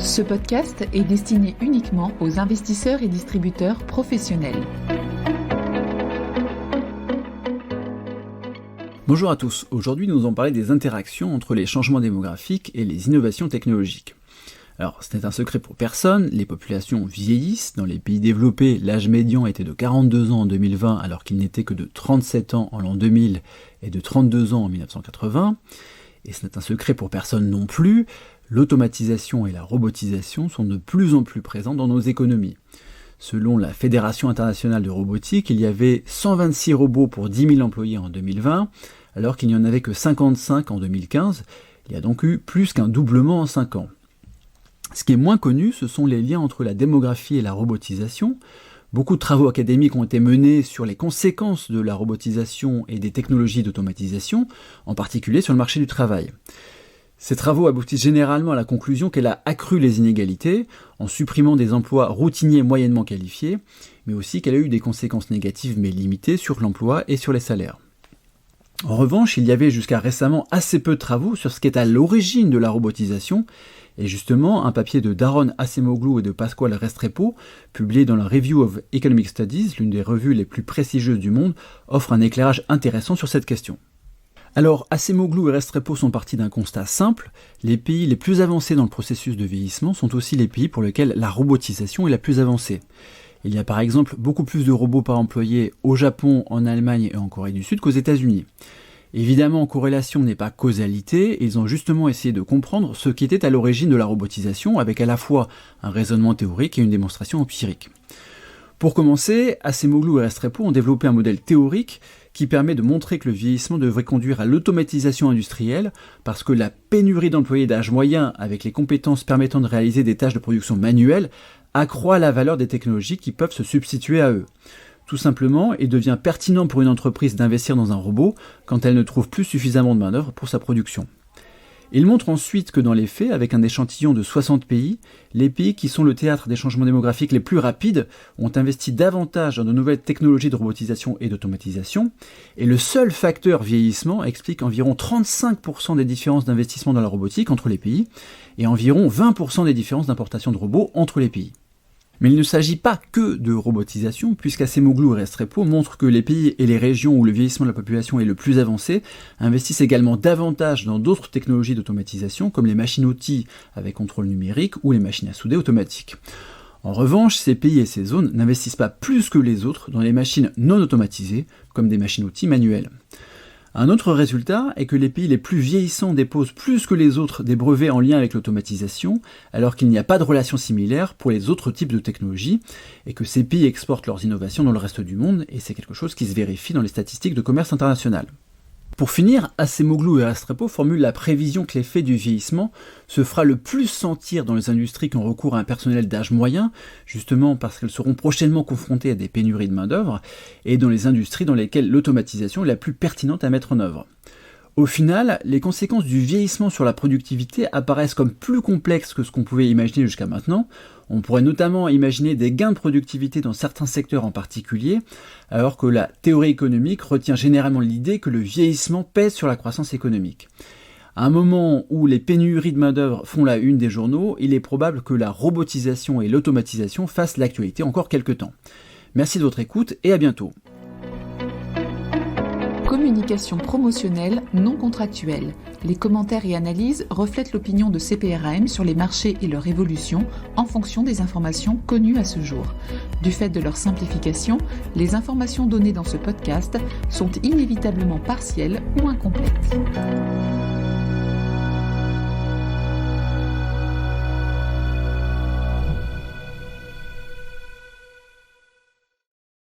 Ce podcast est destiné uniquement aux investisseurs et distributeurs professionnels. Bonjour à tous, aujourd'hui nous allons parler des interactions entre les changements démographiques et les innovations technologiques. Alors, ce n'est un secret pour personne, les populations vieillissent. Dans les pays développés, l'âge médian était de 42 ans en 2020 alors qu'il n'était que de 37 ans en l'an 2000 et de 32 ans en 1980. Et ce n'est un secret pour personne non plus, l'automatisation et la robotisation sont de plus en plus présents dans nos économies. Selon la Fédération internationale de robotique, il y avait 126 robots pour 10 000 employés en 2020, alors qu'il n'y en avait que 55 en 2015. Il y a donc eu plus qu'un doublement en 5 ans. Ce qui est moins connu, ce sont les liens entre la démographie et la robotisation. Beaucoup de travaux académiques ont été menés sur les conséquences de la robotisation et des technologies d'automatisation, en particulier sur le marché du travail. Ces travaux aboutissent généralement à la conclusion qu'elle a accru les inégalités en supprimant des emplois routiniers moyennement qualifiés, mais aussi qu'elle a eu des conséquences négatives mais limitées sur l'emploi et sur les salaires. En revanche, il y avait jusqu'à récemment assez peu de travaux sur ce qui est à l'origine de la robotisation, et justement, un papier de Daron Acemoglu et de Pasquale Restrepo, publié dans la Review of Economic Studies, l'une des revues les plus prestigieuses du monde, offre un éclairage intéressant sur cette question. Alors, Acemoglu et Restrepo sont partis d'un constat simple, les pays les plus avancés dans le processus de vieillissement sont aussi les pays pour lesquels la robotisation est la plus avancée. Il y a par exemple beaucoup plus de robots par employé au Japon, en Allemagne et en Corée du Sud qu'aux États-Unis. Évidemment, corrélation n'est pas causalité, ils ont justement essayé de comprendre ce qui était à l'origine de la robotisation avec à la fois un raisonnement théorique et une démonstration empirique. Pour commencer, Acemoglu et Restrepo ont développé un modèle théorique qui permet de montrer que le vieillissement devrait conduire à l'automatisation industrielle parce que la pénurie d'employés d'âge moyen avec les compétences permettant de réaliser des tâches de production manuelle accroît la valeur des technologies qui peuvent se substituer à eux. Tout simplement, il devient pertinent pour une entreprise d'investir dans un robot quand elle ne trouve plus suffisamment de main-d'œuvre pour sa production. Il montre ensuite que dans les faits, avec un échantillon de 60 pays, les pays qui sont le théâtre des changements démographiques les plus rapides ont investi davantage dans de nouvelles technologies de robotisation et d'automatisation, et le seul facteur vieillissement explique environ 35% des différences d'investissement dans la robotique entre les pays, et environ 20% des différences d'importation de robots entre les pays. Mais il ne s'agit pas que de robotisation, puisqu'Acemoglu et Restrepo montrent que les pays et les régions où le vieillissement de la population est le plus avancé investissent également davantage dans d'autres technologies d'automatisation, comme les machines-outils avec contrôle numérique ou les machines à souder automatiques. En revanche, ces pays et ces zones n'investissent pas plus que les autres dans les machines non automatisées, comme des machines-outils manuelles. Un autre résultat est que les pays les plus vieillissants déposent plus que les autres des brevets en lien avec l'automatisation, alors qu'il n'y a pas de relation similaire pour les autres types de technologies, et que ces pays exportent leurs innovations dans le reste du monde, et c'est quelque chose qui se vérifie dans les statistiques de commerce international. Pour finir, Acemoglu et Restrepo formulent la prévision que l'effet du vieillissement se fera le plus sentir dans les industries qui ont recours à un personnel d'âge moyen, justement parce qu'elles seront prochainement confrontées à des pénuries de main-d'œuvre, et dans les industries dans lesquelles l'automatisation est la plus pertinente à mettre en œuvre. Au final, les conséquences du vieillissement sur la productivité apparaissent comme plus complexes que ce qu'on pouvait imaginer jusqu'à maintenant. On pourrait notamment imaginer des gains de productivité dans certains secteurs en particulier, alors que la théorie économique retient généralement l'idée que le vieillissement pèse sur la croissance économique. À un moment où les pénuries de main-d'œuvre font la une des journaux, il est probable que la robotisation et l'automatisation fassent l'actualité encore quelques temps. Merci de votre écoute et à bientôt. Communication promotionnelle non contractuelle. Les commentaires et analyses reflètent l'opinion de CPRAM sur les marchés et leur évolution en fonction des informations connues à ce jour. Du fait de leur simplification, les informations données dans ce podcast sont inévitablement partielles ou incomplètes.